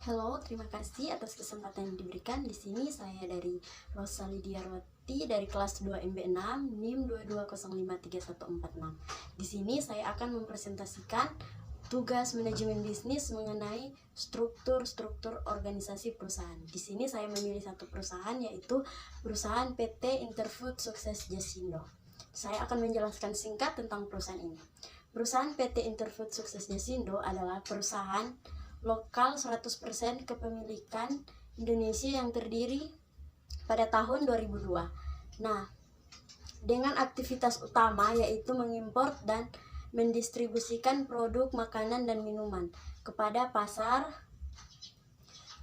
Halo, terima kasih atas kesempatan yang diberikan. Di sini saya dari Rosalidia Roti dari kelas 2 MB6 NIM 22053146. Di sini saya akan mempresentasikan tugas manajemen bisnis mengenai struktur organisasi perusahaan. Di sini saya memilih satu perusahaan, yaitu perusahaan PT Interfood Sukses Jasindo. Saya akan menjelaskan singkat tentang perusahaan ini. Perusahaan PT Interfood Sukses Jasindo adalah perusahaan lokal 100% kepemilikan Indonesia yang terdiri pada tahun 2002. Nah, dengan aktivitas utama yaitu mengimpor dan mendistribusikan produk makanan dan minuman kepada pasar,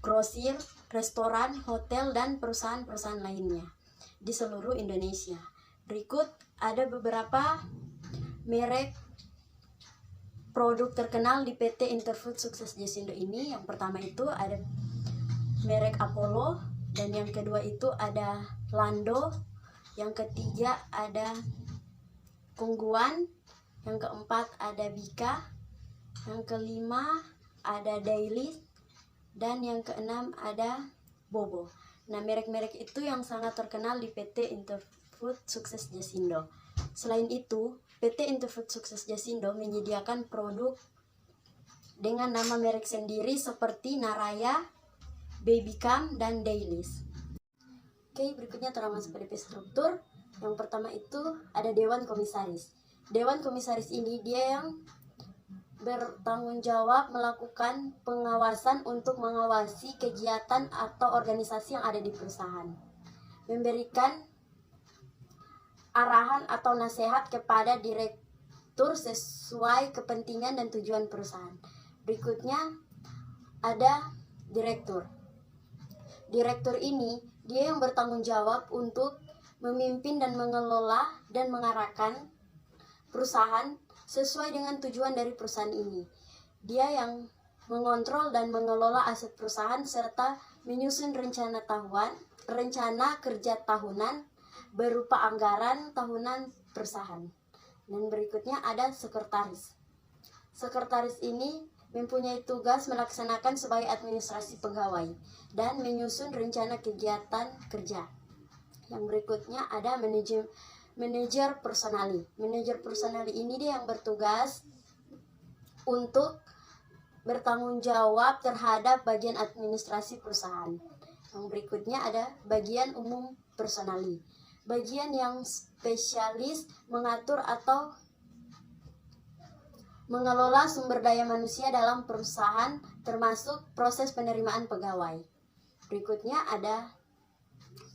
grosir, restoran, hotel, dan perusahaan-perusahaan lainnya di seluruh Indonesia. Berikut ada beberapa merek produk terkenal di PT Interfood Sukses Jasindo ini. Yang pertama itu ada merek Apollo, dan yang kedua itu ada Lando, yang ketiga ada Kungguan, yang keempat ada Bika, yang kelima ada Daily, dan yang keenam ada Bobo. Nah, merek-merek itu yang sangat terkenal di PT Interfood Sukses Jasindo. Selain itu, PT Interfood Sukses Jasindo menyediakan produk dengan nama merek sendiri seperti Naraya, Babycam, dan Dailies. Oke, berikutnya telah masuk PDP struktur. Yang pertama itu ada Dewan Komisaris. Dewan Komisaris ini dia yang bertanggung jawab melakukan pengawasan untuk mengawasi kegiatan atau organisasi yang ada di perusahaan, memberikan arahan atau nasihat kepada direktur sesuai kepentingan dan tujuan perusahaan. Berikutnya ada direktur. Direktur ini dia yang bertanggung jawab untuk memimpin dan mengelola dan mengarahkan perusahaan sesuai dengan tujuan dari perusahaan ini. Dia yang mengontrol dan mengelola aset perusahaan serta menyusun rencana kerja tahunan berupa anggaran tahunan perusahaan. Dan berikutnya ada sekretaris. Sekretaris ini mempunyai tugas melaksanakan sebagai administrasi pegawai dan menyusun rencana kegiatan kerja. Yang berikutnya ada manajer personali. Manajer personali ini dia yang bertugas untuk bertanggung jawab terhadap bagian administrasi perusahaan. Yang berikutnya ada bagian umum personali. Bagian yang spesialis mengatur atau mengelola sumber daya manusia dalam perusahaan termasuk proses penerimaan pegawai. Berikutnya ada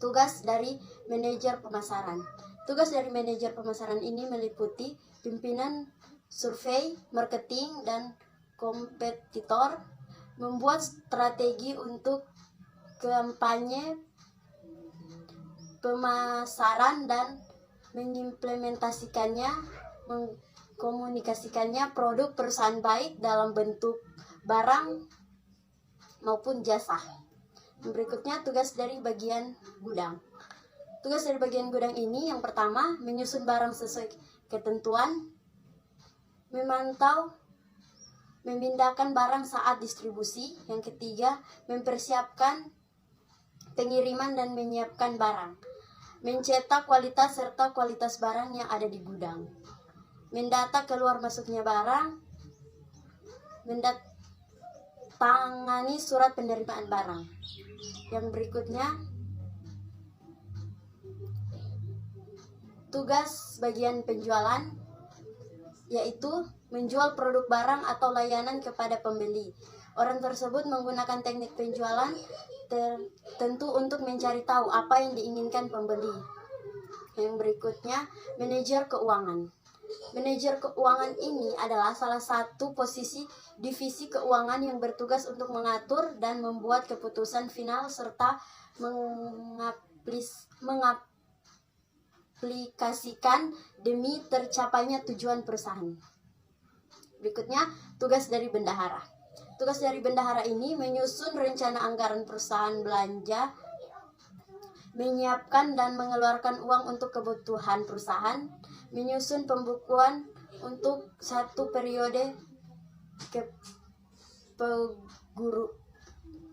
tugas dari manajer pemasaran. Tugas dari manajer pemasaran ini meliputi pimpinan survei, marketing, dan kompetitor, membuat strategi untuk kampanye pemasaran dan mengimplementasikannya, mengkomunikasikannya produk perusahaan baik dalam bentuk barang maupun jasa. Berikutnya tugas dari bagian gudang. Tugas dari bagian gudang ini yang pertama menyusun barang sesuai ketentuan, memantau, memindahkan barang saat distribusi. Yang ketiga mempersiapkan pengiriman dan menyiapkan barang, mencetak kualitas serta kualitas barang yang ada di gudang, mendata keluar masuknya barang, mendatangani surat penerimaan barang. Yang berikutnya tugas bagian penjualan, yaitu menjual produk barang atau layanan kepada pembeli. Orang tersebut menggunakan teknik penjualan tertentu untuk mencari tahu apa yang diinginkan pembeli. Yang berikutnya, manajer keuangan. Manajer keuangan ini adalah salah satu posisi divisi keuangan yang bertugas untuk mengatur dan membuat keputusan final serta mengaplikasikan demi tercapainya tujuan perusahaan. Berikutnya, tugas dari bendahara. Tugas dari bendahara ini menyusun rencana anggaran perusahaan belanja, menyiapkan dan mengeluarkan uang untuk kebutuhan perusahaan, menyusun pembukuan untuk satu periode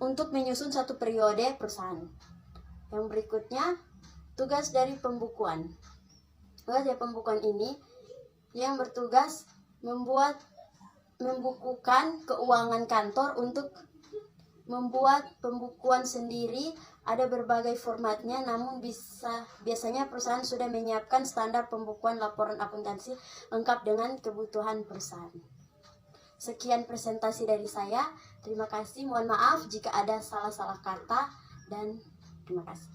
untuk menyusun satu periode perusahaan. Yang berikutnya, tugas dari pembukuan. Tugas dari pembukuan ini yang bertugas membukukan keuangan kantor. Untuk membuat pembukuan sendiri ada berbagai formatnya, namun biasanya perusahaan sudah menyiapkan standar pembukuan laporan akuntansi lengkap dengan kebutuhan perusahaan. Sekian presentasi dari saya. Terima kasih. Mohon maaf jika ada salah-salah kata dan terima kasih.